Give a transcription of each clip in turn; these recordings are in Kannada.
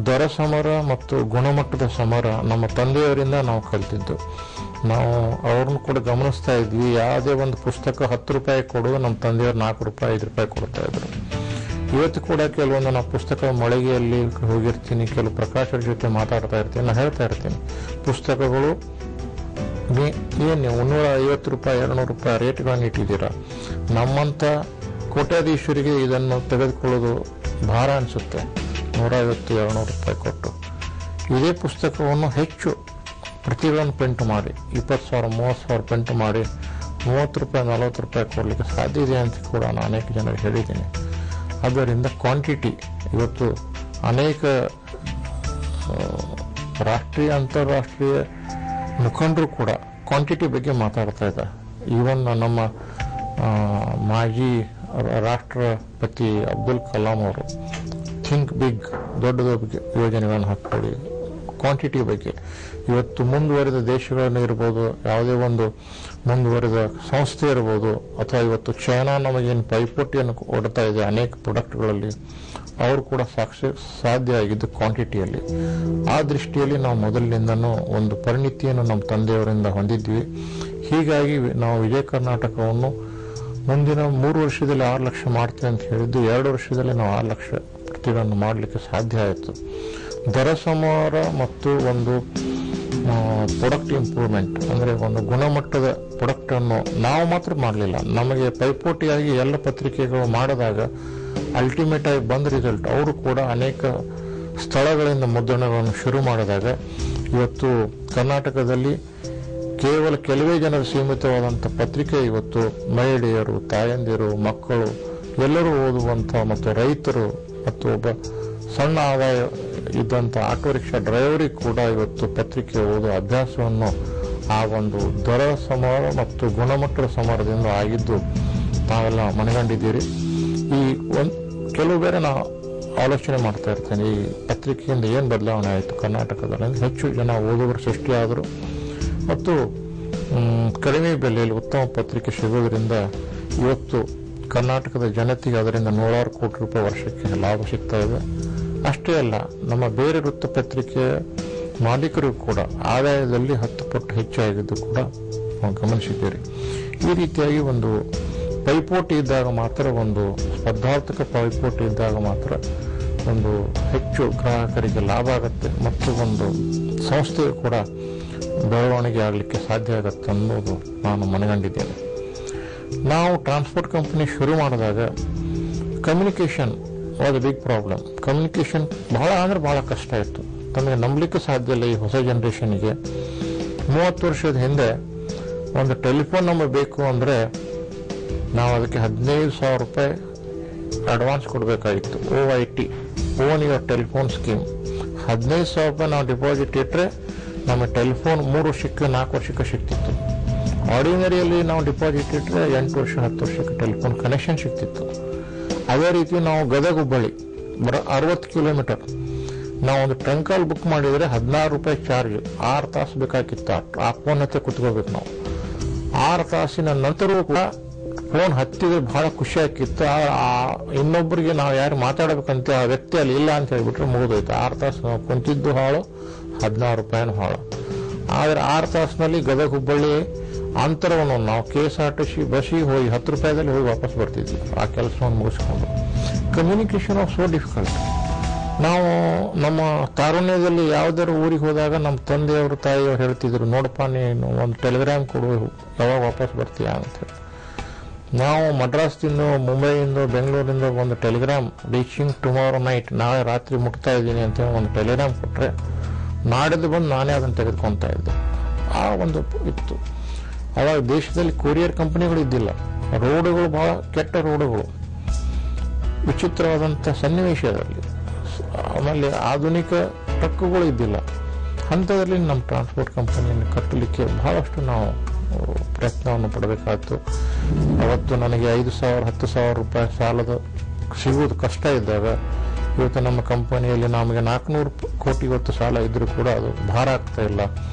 ದರ ಸಮರ ಮತ್ತು ಗುಣಮಟ್ಟದ ಸಮರ ನಮ್ಮ ತಂದೆಯವರಿಂದ ನಾವು ಕಲ್ತಿದ್ದು. ನಾವು ಅವ್ರನ್ನ ಕೂಡ ಗಮನಿಸ್ತಾ ಇದ್ವಿ. ಯಾವುದೇ ಒಂದು ಪುಸ್ತಕ 10 ರೂಪಾಯಿ ಕೊಡೋದು ನಮ್ಮ ತಂದೆಯವರು 4 ರೂಪಾಯಿ 5 ರೂಪಾಯಿ ಕೊಡ್ತಾ ಇದ್ರು. ಇವತ್ತು ಕೂಡ ಕೆಲವೊಂದು ನಾವು ಪುಸ್ತಕ ಮಳಿಗೆಯಲ್ಲಿ ಹೋಗಿರ್ತೀನಿ, ಕೆಲವು ಪ್ರಕಾಶರ ಜೊತೆ ಮಾತಾಡ್ತಾ ಇರ್ತೀನಿ, ನಾನು ಹೇಳ್ತಾ ಇರ್ತೀನಿ, ಪುಸ್ತಕಗಳು ಏನು 150 ರೂಪಾಯಿ 200 ರೂಪಾಯಿ ರೇಟ್ಗಳನ್ನು ಇಟ್ಟಿದ್ದೀರಾ. ನಮ್ಮಂಥ ಕೋಟ್ಯಾಧೀಶರಿಗೆ ಇದನ್ನು ತೆಗೆದುಕೊಳ್ಳೋದು ಭಾರ ಅನಿಸುತ್ತೆ. 150-200 ರೂಪಾಯಿ ಕೊಟ್ಟು ಇದೇ ಪುಸ್ತಕವನ್ನು ಹೆಚ್ಚು ಪ್ರತಿಗಳನ್ನು ಪ್ರಿಂಟ್ ಮಾಡಿ 20,000-30,000 ಪ್ರಿಂಟ್ ಮಾಡಿ 30 ರೂಪಾಯಿ 40 ರೂಪಾಯಿ ಕೊಡಲಿಕ್ಕೆ ಸಾಧ್ಯ ಇದೆ ಅಂತ ಕೂಡ ನಾನು ಅನೇಕ ಜನರಿಗೆ ಹೇಳಿದ್ದೀನಿ. ಆದ್ದರಿಂದ ಕ್ವಾಂಟಿಟಿ ಇವತ್ತು ಅನೇಕ ರಾಷ್ಟ್ರೀಯ ಅಂತಾರಾಷ್ಟ್ರೀಯ ಮುಖಂಡರು ಕೂಡ ಕ್ವಾಂಟಿಟಿ ಬಗ್ಗೆ ಮಾತಾಡ್ತಾ ಇದ್ದಾರೆ. ಈವನ್ ನಮ್ಮ ಮಾಜಿ ರಾಷ್ಟ್ರಪತಿ ಅಬ್ದುಲ್ ಕಲಾಂ ಅವರು ಥಿಂಕ್ ಬಿಗ್, ದೊಡ್ಡ ದೊಡ್ಡ ಯೋಜನೆಗಳನ್ನು ಹಾಕ್ಕೊಳ್ಳಿ, ಕ್ವಾಂಟಿಟಿ ಬಗ್ಗೆ. ಇವತ್ತು ಮುಂದುವರಿದ ದೇಶಗಳನ್ನು ಇರ್ಬೋದು, ಯಾವುದೇ ಒಂದು ಮುಂದುವರಿದ ಸಂಸ್ಥೆ ಇರ್ಬೋದು, ಅಥವಾ ಇವತ್ತು ಚೈನಾ ನಮಗೇನು ಪೈಪೋಟಿಯನ್ನು ಕೊಡ್ತಾ ಇದೆ ಅನೇಕ ಪ್ರಾಡಕ್ಟ್ಗಳಲ್ಲಿ, ಅವರು ಕೂಡ ಸಾಧ್ಯ ಆಗಿದ್ದು ಕ್ವಾಂಟಿಟಿಯಲ್ಲಿ. ಆ ದೃಷ್ಟಿಯಲ್ಲಿ ನಾವು ಮೊದಲಿನಿಂದನೂ ಒಂದು ಪರಿಣಿತಿಯನ್ನು ನಮ್ಮ ತಂದೆಯವರಿಂದ ಹೊಂದಿದ್ವಿ. ಹೀಗಾಗಿ ನಾವು ವಿಜಯ ಕರ್ನಾಟಕವನ್ನು ಮುಂದಿನ 3 ವರ್ಷದಲ್ಲಿ 6 ಲಕ್ಷ ಮಾಡ್ತೀವಿ ಅಂತ ಹೇಳಿದ್ದು 2 ವರ್ಷದಲ್ಲಿ ನಾವು 6 ಲಕ್ಷ ಪ್ರತಿಗಳನ್ನು ಮಾಡಲಿಕ್ಕೆ ಸಾಧ್ಯ ಆಯಿತು. ದರ ಸಮರ ಮತ್ತು ಒಂದು ಪ್ರಾಡಕ್ಟ್ ಇಂಪ್ರೂವ್ಮೆಂಟ್ ಅಂದರೆ ಒಂದು ಗುಣಮಟ್ಟದ ಪ್ರಾಡಕ್ಟನ್ನು ನಾವು ಮಾತ್ರ ಮಾಡಲಿಲ್ಲ, ನಮಗೆ ಪೈಪೋಟಿಯಾಗಿ ಎಲ್ಲ ಪತ್ರಿಕೆಗಳು ಮಾಡಿದಾಗ ಅಲ್ಟಿಮೇಟ್ ಆಗಿ ಬಂದ ರಿಸಲ್ಟ್. ಅವರು ಕೂಡ ಅನೇಕ ಸ್ಥಳಗಳಿಂದ ಮುದ್ರಣಗಳನ್ನು ಶುರು ಮಾಡಿದಾಗ ಇವತ್ತು ಕರ್ನಾಟಕದಲ್ಲಿ ಕೇವಲ ಕೆಲವೇ ಜನರು ಸೀಮಿತವಾದಂಥ ಪತ್ರಿಕೆ ಇವತ್ತು ಮಹಿಳೆಯರು, ತಾಯಂದಿರು, ಮಕ್ಕಳು ಎಲ್ಲರೂ ಓದುವಂಥ ಮತ್ತು ರೈತರು ಮತ್ತು ಒಬ್ಬ ಸಣ್ಣ ಆದಾಯ ಇದ್ದಂಥ ಆಟೋ ರಿಕ್ಷಾ ಡ್ರೈವರಿಗೆ ಕೂಡ ಇವತ್ತು ಪತ್ರಿಕೆ ಓದುವ ಅಭ್ಯಾಸವನ್ನು ಆ ಒಂದು ದರ ಸಮರ ಮತ್ತು ಗುಣಮಟ್ಟದ ಸಮರದಿಂದ ಆಗಿದ್ದು ನಾವೆಲ್ಲ ಮನಗಂಡಿದ್ದೀರಿ. ಈ ಕೆಲವು ಬೇರೆ ನಾವು ಆಲೋಚನೆ ಮಾಡ್ತಾ ಇರ್ತೇನೆ, ಈ ಪತ್ರಿಕೆಯಿಂದ ಏನು ಬದಲಾವಣೆ ಆಯಿತು ಕರ್ನಾಟಕದಲ್ಲಿ. ಹೆಚ್ಚು ಜನ ಓದುಗರು ಸೃಷ್ಟಿಯಾದರು ಮತ್ತು ಕಡಿಮೆ ಬೆಲೆಯಲ್ಲಿ ಉತ್ತಮ ಪತ್ರಿಕೆ ಸಿಗೋದ್ರಿಂದ ಇವತ್ತು ಕರ್ನಾಟಕದ ಜನತೆಗೆ ಅದರಿಂದ 100 ಕೋಟಿ ರೂಪಾಯಿ ವರ್ಷಕ್ಕೆ ಲಾಭ ಸಿಗ್ತಾ ಇದೆ. ಅಷ್ಟೇ ಅಲ್ಲ, ನಮ್ಮ ಬೇರೆ ವೃತ್ತಪತ್ರಿಕೆಯ ಮಾಲೀಕರು ಕೂಡ ಆದಾಯದಲ್ಲಿ 10 ಪಟ್ಟು ಹೆಚ್ಚಾಗಿದ್ದು ಕೂಡ ನಾವು ಗಮನಿಸಿದ್ದೀರಿ. ಈ ರೀತಿಯಾಗಿ ಒಂದು ಪೈಪೋಟಿ ಇದ್ದಾಗ ಮಾತ್ರ, ಒಂದು ಸ್ಪರ್ಧಾತ್ಮಕ ಪೈಪೋಟಿ ಇದ್ದಾಗ ಮಾತ್ರ ಒಂದು ಹೆಚ್ಚು ಗ್ರಾಹಕರಿಗೆ ಲಾಭ ಆಗುತ್ತೆ ಮತ್ತು ಒಂದು ಸಂಸ್ಥೆಯು ಕೂಡ ಬೆಳವಣಿಗೆ ಆಗಲಿಕ್ಕೆ ಸಾಧ್ಯ ಆಗುತ್ತೆ ಅನ್ನೋದು ನಾನು ಮನಗಂಡಿದ್ದೇನೆ. ನಾವು ಟ್ರಾನ್ಸ್ಪೋರ್ಟ್ ಕಂಪನಿ ಶುರು ಮಾಡಿದಾಗ communication was a big problem. Communication ಬಹಳ ಕಷ್ಟ ಇತ್ತು. ತಮಗೆ ನಂಬಲಿಕ್ಕೆ ಸಾಧ್ಯ ಇಲ್ಲ. ಈ ಹೊಸ ಜನ್ರೇಷನ್ಗೆ 30 ವರ್ಷದ ಹಿಂದೆ ಒಂದು ಟೆಲಿಫೋನ್ ನಂಬರ್ ಬೇಕು ಅಂದರೆ ನಾವು ಅದಕ್ಕೆ 15,000 ರೂಪಾಯಿ ಅಡ್ವಾನ್ಸ್ ಕೊಡಬೇಕಾಗಿತ್ತು. OIT, own your telephone scheme. 15,000 ರೂಪಾಯಿ ನಾವು ಡಿಪಾಸಿಟ್ ಇಟ್ಟರೆ ನಮ್ಮ ಟೆಲಿಫೋನ್ 3 ವರ್ಷಕ್ಕೆ 4 ವರ್ಷಕ್ಕೆ ಸಿಗ್ತಿತ್ತು. ಆರ್ಡಿನರಿಯಲ್ಲಿ ನಾವು ಡಿಪಾಸಿಟ್ ಇಟ್ಟರೆ 8 ವರ್ಷ 10 ವರ್ಷಕ್ಕೆ ಟೆಲಿಫೋನ್ ಕನೆಕ್ಷನ್ ಸಿಗ್ತಿತ್ತು. ಅದೇ ರೀತಿ ನಾವು ಗದಗ ಹುಬ್ಬಳ್ಳಿ 60 ಕಿಲೋಮೀಟರ್ ನಾವು ಒಂದು ಟ್ರಂಕಾಲ್ ಬುಕ್ ಮಾಡಿದರೆ 16 ರೂಪಾಯಿ ಚಾರ್ಜ್. 6 ತಾಸು ಬೇಕಾಗಿತ್ತು. ಆ ಫೋನ್ ಹತ್ತೆ ಕುತ್ಕೋಬೇಕು ನಾವು. 6 ತಾಸಿನ ನಂತರವೂ ಕೂಡ ಫೋನ್ ಹತ್ತಿದ್ರೆ ಬಹಳ ಖುಷಿ ಆಗ್ತಿತ್ತು. ಇನ್ನೊಬ್ಬರಿಗೆ ನಾವು ಯಾರು ಮಾತಾಡಬೇಕಂತ ಆ ವ್ಯಕ್ತಿ ಅಲ್ಲಿ ಇಲ್ಲ ಅಂತ ಹೇಳ್ಬಿಟ್ರೆ ಮುಗಿದೋಯ್ತು. 6 ತಾಸು ನಾವು ಕುಂತಿದ್ದು ಹಾಳು, 16 ರೂಪಾಯಿನ ಹಾಳು. ಆದರೆ 6 ತಾಸಿನಲ್ಲಿ ಗದಗ ಹುಬ್ಬಳ್ಳಿ ಅಂತರವನ್ನು ನಾವು KSRTC ಬಸ್ಸಿಗೆ ಹೋಗಿ 10 ರೂಪಾಯಿದಲ್ಲಿ ಹೋಗಿ ವಾಪಸ್ ಬರ್ತಿದ್ವಿ ಆ ಕೆಲಸವನ್ನು ಮುಗಿಸ್ಕೊಂಡು. Communication of so difficult. ನಾವು ನಮ್ಮ ತಾರುಣ್ಯದಲ್ಲಿ ಯಾವುದಾದ್ರು ಊರಿಗೆ ಹೋದಾಗ ನಮ್ಮ ತಂದೆಯವರು ತಾಯಿಯವರು ಹೇಳ್ತಿದ್ರು, ನೋಡಪ್ಪ ನೀನು ಒಂದು ಟೆಲಿಗ್ರಾಮ್ ಕೊಡು, ಯಾವಾಗ ವಾಪಸ್ ಬರ್ತೀಯಾ ಅಂತೇಳಿ. ನಾವು ಮಡ್ರಾಸ್ದಿಂದ, ಮುಂಬೈಯಿಂದ, ಬೆಂಗಳೂರಿಂದ ಒಂದು ಟೆಲಿಗ್ರಾಮ್ ರೀಚಿಂಗ್ ಟುಮಾರೋ ನೈಟ್, ನಾಳೆ ರಾತ್ರಿ ಮುಟ್ತಾ ಇದ್ದೀನಿ ಅಂತೇಳಿ ಒಂದು ಟೆಲಿಗ್ರಾಮ್ ಕೊಟ್ಟರೆ ನಾಡಿದ್ದು ಬಂದು ನಾನೇ ಅದನ್ನು ತೆಗೆದುಕೊತಾ ಇದ್ದೆ. ಆ ಒಂದು ಇತ್ತು. ಆವಾಗ ದೇಶದಲ್ಲಿ ಕೊರಿಯರ್ ಕಂಪನಿಗಳು ಇದ್ದಿಲ್ಲ. ರೋಡುಗಳು ಬಹಳ ಕೆಟ್ಟ ರೋಡುಗಳು, ವಿಚಿತ್ರವಾದಂಥ ಸನ್ನಿವೇಶದಲ್ಲಿ. ಆಮೇಲೆ ಆಧುನಿಕ ಟ್ರಕ್ಗಳು ಇದ್ದಿಲ್ಲ. ಅಂಥದ್ರಲ್ಲಿ ನಮ್ಮ ಟ್ರಾನ್ಸ್ಪೋರ್ಟ್ ಕಂಪನಿಯನ್ನು ಕಟ್ಟಲಿಕ್ಕೆ ಬಹಳಷ್ಟು ನಾವು ಪ್ರಯತ್ನವನ್ನು ಪಡಬೇಕಾಯಿತು. ಅವತ್ತು ನನಗೆ 5,000 10,000 ರೂಪಾಯಿ ಸಾಲದ ಸಿಗುವುದು ಕಷ್ಟ ಇದ್ದಾಗ ಇವತ್ತು ನಮ್ಮ ಕಂಪನಿಯಲ್ಲಿ ನಮಗೆ 400 ಕೋಟಿ ಇವತ್ತು ಸಾಲ ಇದ್ರೂ ಕೂಡ ಅದು ಭಾರ ಆಗ್ತಾ ಇಲ್ಲ.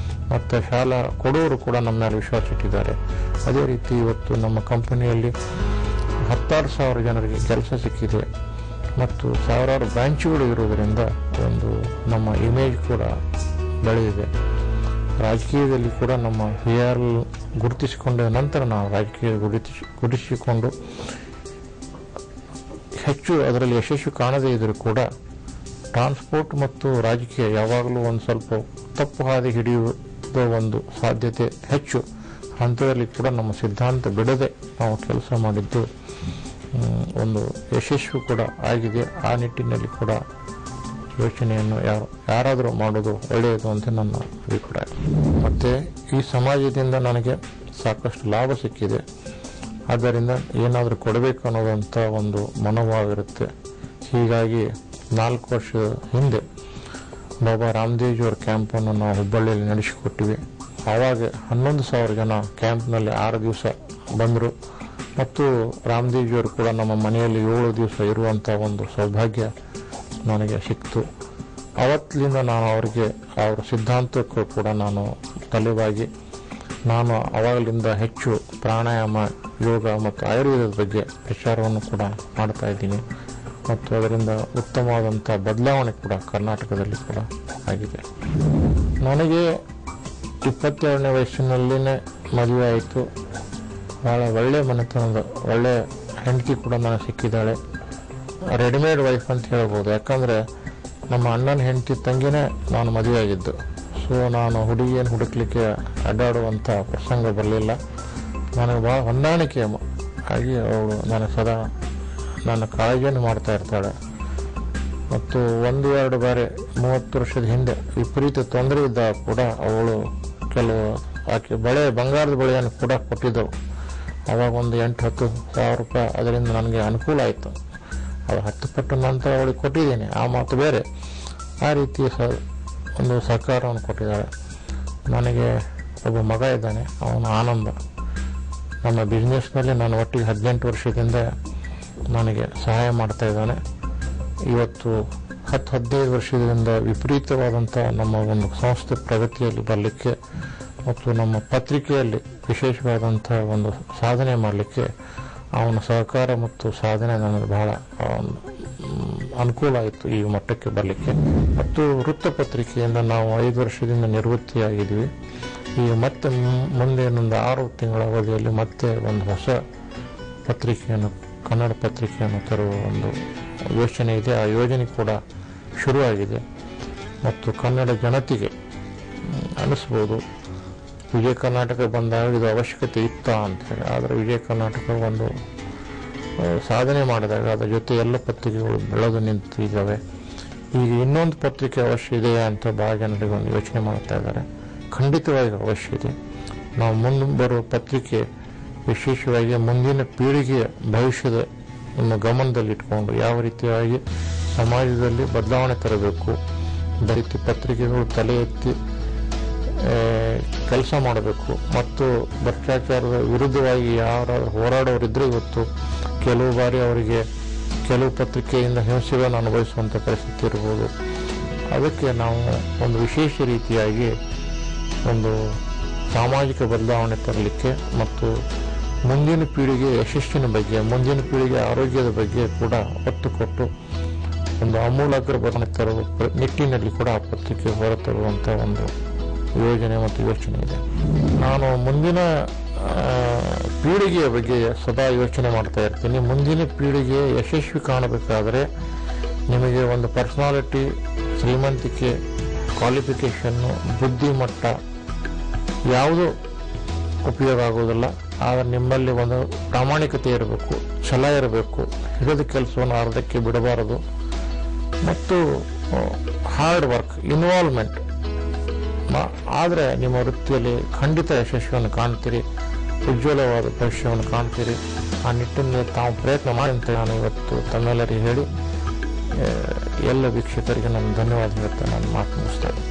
ಮತ್ತು ಸಾಲ ಕೊಡೋರು ಕೂಡ ನಮ್ಮ ಮೇಲೆ ವಿಶ್ವಾಸ ಇಟ್ಟಿದ್ದಾರೆ. ಅದೇ ರೀತಿ ಇವತ್ತು ನಮ್ಮ ಕಂಪನಿಯಲ್ಲಿ 16,000 ಜನರಿಗೆ ಕೆಲಸ ಸಿಕ್ಕಿದೆ. ಮತ್ತು ಸಾವಿರಾರು ಬ್ರಾಂಚ್ಗಳು ಇರುವುದರಿಂದ ಒಂದು ನಮ್ಮ ಇಮೇಜ್ ಕೂಡ ಬೆಳೆದಿದೆ. ರಾಜಕೀಯದಲ್ಲಿ ಕೂಡ ನಮ್ಮ PR ಗುರುತಿಸಿಕೊಂಡ ನಂತರ ನಾವು ರಾಜಕೀಯ ಗುರುತಿಸಿಕೊಂಡು ಹೆಚ್ಚು ಅದರಲ್ಲಿ ಯಶಸ್ವಿ ಕಾಣದೇ ಇದ್ದರೂ ಕೂಡ ಟ್ರಾನ್ಸ್ಪೋರ್ಟ್ ಮತ್ತು ರಾಜಕೀಯ ಯಾವಾಗಲೂ ಒಂದು ಸ್ವಲ್ಪ ತಪ್ಪು ಹಾದಿ ಹಿಡಿಯುವ ಒಂದು ಸಾಧ್ಯತೆ ಹೆಚ್ಚು ಹಂತದಲ್ಲಿ ಕೂಡ ನಮ್ಮ ಸಿದ್ಧಾಂತ ಬಿಡದೆ ನಾವು ಕೆಲಸ ಮಾಡಿದ್ದು ಒಂದು ಯಶಸ್ವಿ ಕೂಡ ಆಗಿದೆ. ಆ ನಿಟ್ಟಿನಲ್ಲಿ ಕೂಡ ಯೋಚನೆಯನ್ನು ಯಾರಾದರೂ ಮಾಡೋದು ಒಳ್ಳೆಯದು ಅಂತ ನನ್ನ ಅಭಿಪ್ರಾಯ. ಮತ್ತು ಈ ಸಮಾಜದಿಂದ ನನಗೆ ಸಾಕಷ್ಟು ಲಾಭ ಸಿಕ್ಕಿದೆ. ಆದ್ದರಿಂದ ಏನಾದರೂ ಕೊಡಬೇಕು ಅನ್ನೋದಂಥ ಒಂದು ಮನೋಭಾವ ಹೀಗಾಗಿ 4 ವರ್ಷದ ಹಿಂದೆ ಬಾಬಾ ರಾಮದೇವ್ಜಿಯವರ ಕ್ಯಾಂಪನ್ನು ನಾವು ಹುಬ್ಬಳ್ಳಿಯಲ್ಲಿ ನಡೆಸಿಕೊಟ್ಟಿವಿ. ಆವಾಗ 11,000 ಜನ ಕ್ಯಾಂಪ್ನಲ್ಲಿ 6 ದಿವಸ ಬಂದರು ಮತ್ತು ರಾಮದೇವ್ಜಿಯವರು ಕೂಡ ನಮ್ಮ ಮನೆಯಲ್ಲಿ 7 ದಿವಸ ಇರುವಂಥ ಒಂದು ಸೌಭಾಗ್ಯ ನನಗೆ ಸಿಕ್ತು. ಅವತ್ತಿನಿಂದ ನಾನು ಅವರ ಸಿದ್ಧಾಂತಕ್ಕೂ ಕೂಡ ನಾನು ತಲೆಬಾಗಿ ನಾನು ಅವಾಗಲಿಂದ ಹೆಚ್ಚು ಪ್ರಾಣಾಯಾಮ, ಯೋಗ ಮತ್ತು ಆಯುರ್ವೇದದ ಬಗ್ಗೆ ಪ್ರಚಾರವನ್ನು ಕೂಡ ಮಾಡ್ತಾ ಇದ್ದೀನಿ ಮತ್ತು ಅದರಿಂದ ಉತ್ತಮವಾದಂಥ ಬದಲಾವಣೆ ಕೂಡ ಕರ್ನಾಟಕದಲ್ಲಿ ಕೂಡ ಆಗಿದೆ. ನನಗೆ 22ನೇ ವಯಸ್ಸಿನಲ್ಲಿನೇ ಮದುವೆ ಆಯಿತು. ಭಾಳ ಒಳ್ಳೆಯ ಮನೆತನದ ಒಳ್ಳೆಯ ಹೆಂಡತಿ ಕೂಡ ನನಗೆ ಸಿಕ್ಕಿದ್ದಾಳೆ. ರೆಡಿಮೇಡ್ ವೈಫ್ ಅಂತ ಹೇಳ್ಬೋದು. ಯಾಕಂದರೆ ನಮ್ಮ ಅಣ್ಣನ ಹೆಂಡತಿ ತಂಗಿನೇ ನಾನು ಮದುವೆ ಆಗಿದ್ದು. ಸೊ ನಾನು ಹುಡುಗಿಯನ್ನು ಹುಡುಕ್ಲಿಕ್ಕೆ ಅಡ್ಡಾಡುವಂಥ ಪ್ರಸಂಗ ಬರಲಿಲ್ಲ. ನನಗೆ ಭಾಳ ಹೊಂದಾಣಿಕೆ ಆಗಿ ಅವಳು ನನಗೆ ಸದಾ ನನ್ನ ಕಾಳಜಿಯನ್ನು ಮಾಡ್ತಾ ಇರ್ತಾಳೆ. ಮತ್ತು 1-2 ಬಾರಿ 30 ವರ್ಷದ ಹಿಂದೆ ವಿಪರೀತ ತೊಂದರೆ ಇದ್ದಾಗ ಕೂಡ ಅವಳು ಕೆಲವು ಆಕೆ ಬಂಗಾರದ ಬಳೆಯನ್ನು ಕೂಡ ಕೊಟ್ಟಿದ್ದವು. ಆವಾಗ ಒಂದು 8-10 ಸಾವಿರ ರೂಪಾಯಿ ಅದರಿಂದ ನನಗೆ ಅನುಕೂಲ ಆಯಿತು. ಅದು 10 ಪಟ್ಟು ನಂತರ ಅವಳಿಗೆ ಕೊಟ್ಟಿದ್ದೀನಿ, ಆ ಮಾತು ಬೇರೆ. ಆ ರೀತಿಯ ಒಂದು ಸಹಕಾರವನ್ನು ಕೊಟ್ಟಿದ್ದಾಳೆ. ನನಗೆ ಒಬ್ಬ ಮಗ ಇದ್ದಾನೆ, ಅವನು ಆನಂದ. ನಮ್ಮ ಬಿಸ್ನೆಸ್ನಲ್ಲಿ ನಾನು ಒಟ್ಟಿಗೆ 18 ವರ್ಷದಿಂದ ನನಗೆ ಸಹಾಯ ಮಾಡ್ತಾ ಇದ್ದಾನೆ. ಇವತ್ತು 10-15 ವರ್ಷದಿಂದ ವಿಪರೀತವಾದಂಥ ನಮ್ಮ ಒಂದು ಸಂಸ್ಥೆ ಪ್ರಗತಿಯಲ್ಲಿ ಬರಲಿಕ್ಕೆ ಮತ್ತು ನಮ್ಮ ಪತ್ರಿಕೆಯಲ್ಲಿ ವಿಶೇಷವಾದಂಥ ಒಂದು ಸಾಧನೆ ಮಾಡಲಿಕ್ಕೆ ಅವನ ಸಹಕಾರ ಮತ್ತು ಸಾಧನೆ ನನಗೆ ಬಹಳ ಅನುಕೂಲ ಆಯಿತು ಈ ಮಟ್ಟಕ್ಕೆ ಬರಲಿಕ್ಕೆ. ಮತ್ತು ವೃತ್ತಪತ್ರಿಕೆಯಿಂದ ನಾವು 5 ವರ್ಷದಿಂದ ನಿವೃತ್ತಿಯಾಗಿದ್ವಿ. ಈಗ ಮತ್ತೆ ಮುಂದೆ ಒಂದು 6 ತಿಂಗಳ ಅವಧಿಯಲ್ಲಿ ಮತ್ತೆ ಒಂದು ಹೊಸ ಪತ್ರಿಕೆಯನ್ನು, ಕನ್ನಡ ಪತ್ರಿಕೆಯನ್ನು ತರುವ ಒಂದು ಯೋಚನೆ ಇದೆ. ಆ ಯೋಜನೆ ಕೂಡ ಶುರುವಾಗಿದೆ. ಮತ್ತು ಕನ್ನಡ ಜನತೆಗೆ ಅನಿಸ್ಬೋದು ವಿಜಯ ಕರ್ನಾಟಕ ಬಂದಾಗ ಇದು ಅವಶ್ಯಕತೆ ಇತ್ತ ಅಂತೇಳಿ. ಆದರೆ ವಿಜಯ ಕರ್ನಾಟಕ ಒಂದು ಸಾಧನೆ ಮಾಡಿದಾಗ ಅದರ ಜೊತೆ ಎಲ್ಲ ಪತ್ರಿಕೆಗಳು ಬೆಳೆದು ನಿಂತಿದ್ದಾವೆ. ಈಗ ಇನ್ನೊಂದು ಪತ್ರಿಕೆ ಅವಶ್ಯ ಇದೆಯಾ ಅಂತ ಭಾಳ ಜನರಿಗೆ ಒಂದು ಯೋಚನೆ ಮಾಡ್ತಾ ಇದ್ದಾರೆ. ಖಂಡಿತವಾಗಿ ಅವಶ್ಯ ಇದೆ. ನಾವು ಮುಂದೆ ಬರುವ ಪತ್ರಿಕೆ ವಿಶೇಷವಾಗಿ ಮುಂದಿನ ಪೀಳಿಗೆಯ ಭವಿಷ್ಯದ ಗಮನದಲ್ಲಿಟ್ಕೊಂಡು ಯಾವ ರೀತಿಯಾಗಿ ಸಮಾಜದಲ್ಲಿ ಬದಲಾವಣೆ ತರಬೇಕು, ಅದೇ ರೀತಿ ಪತ್ರಿಕೆಗಳು ತಲೆ ಎತ್ತಿ ಕೆಲಸ ಮಾಡಬೇಕು. ಮತ್ತು ಭ್ರಷ್ಟಾಚಾರದ ವಿರುದ್ಧವಾಗಿ ಯಾರಾದರೂ ಹೋರಾಡೋರಿದ್ದರೆ ಇವತ್ತು ಕೆಲವು ಬಾರಿ ಅವರಿಗೆ ಕೆಲವು ಪತ್ರಿಕೆಯಿಂದ ಹಿಂಸೆಗಳನ್ನು ಅನುಭವಿಸುವಂಥ ಪರಿಸ್ಥಿತಿ ಇರ್ಬೋದು. ಅದಕ್ಕೆ ನಾವು ಒಂದು ವಿಶೇಷ ರೀತಿಯಾಗಿ ಒಂದು ಸಾಮಾಜಿಕ ಬದಲಾವಣೆ ತರಲಿಕ್ಕೆ ಮತ್ತು ಮುಂದಿನ ಪೀಳಿಗೆ ಯಶಸ್ಸಿನ ಬಗ್ಗೆ, ಮುಂದಿನ ಪೀಳಿಗೆ ಆರೋಗ್ಯದ ಬಗ್ಗೆ ಕೂಡ ಒತ್ತು ಕೊಟ್ಟು ಒಂದು ಆಮೂಲಾಗ್ರ ಬದಲಾವಣೆ ತರುವ ನಿಟ್ಟಿನಲ್ಲಿ ಕೂಡ ಆ ಪತ್ರಿಕೆ ಹೊರತರುವಂಥ ಒಂದು ಯೋಜನೆ ಮತ್ತು ಯೋಚನೆ ಇದೆ. ನಾನು ಮುಂದಿನ ಪೀಳಿಗೆಯ ಬಗ್ಗೆ ಸದಾ ಯೋಚನೆ ಮಾಡ್ತಾ ಇರ್ತೀನಿ. ಮುಂದಿನ ಪೀಳಿಗೆ ಯಶಸ್ವಿ ಕಾಣಬೇಕಾದರೆ ನಿಮಗೆ ಒಂದು ಪರ್ಸನಾಲಿಟಿ, ಶ್ರೀಮಂತಿಕೆ, ಕ್ವಾಲಿಫಿಕೇಷನ್ನು, ಬುದ್ಧಿಮಟ್ಟ ಯಾವುದೂ ಉಪಯೋಗ ಆಗೋದಿಲ್ಲ. ಆದರೆ ನಿಮ್ಮಲ್ಲಿ ಒಂದು ಪ್ರಾಮಾಣಿಕತೆ ಇರಬೇಕು, ಛಲ ಇರಬೇಕು, ಹಿಡಿದ ಕೆಲಸವನ್ನು ಅರ್ಧಕ್ಕೆ ಬಿಡಬಾರದು ಮತ್ತು ಹಾರ್ಡ್ ವರ್ಕ್, ಇನ್ವಾಲ್ವ್ಮೆಂಟ್. ಆದರೆ ನಿಮ್ಮ ವೃತ್ತಿಯಲ್ಲಿ ಖಂಡಿತ ಯಶಸ್ವಿಯನ್ನು ಕಾಣ್ತೀರಿ, ಉಜ್ವಲವಾದ ಭವಿಷ್ಯವನ್ನು ಕಾಣ್ತೀರಿ. ಆ ನಿಟ್ಟಿನಲ್ಲಿ ತಾವು ಪ್ರಯತ್ನ ಮಾಡಿ ಅಂತ ನಾನು ಇವತ್ತು ತಮ್ಮೆಲ್ಲರಿಗೆ ಹೇಳಿ ಎಲ್ಲ ವೀಕ್ಷಕರಿಗೆ ನಾನು ಧನ್ಯವಾದ ಹೇಳ್ತಾ ನಾನು ಮಾತು ಮುಗಿಸ್ತೇನೆ.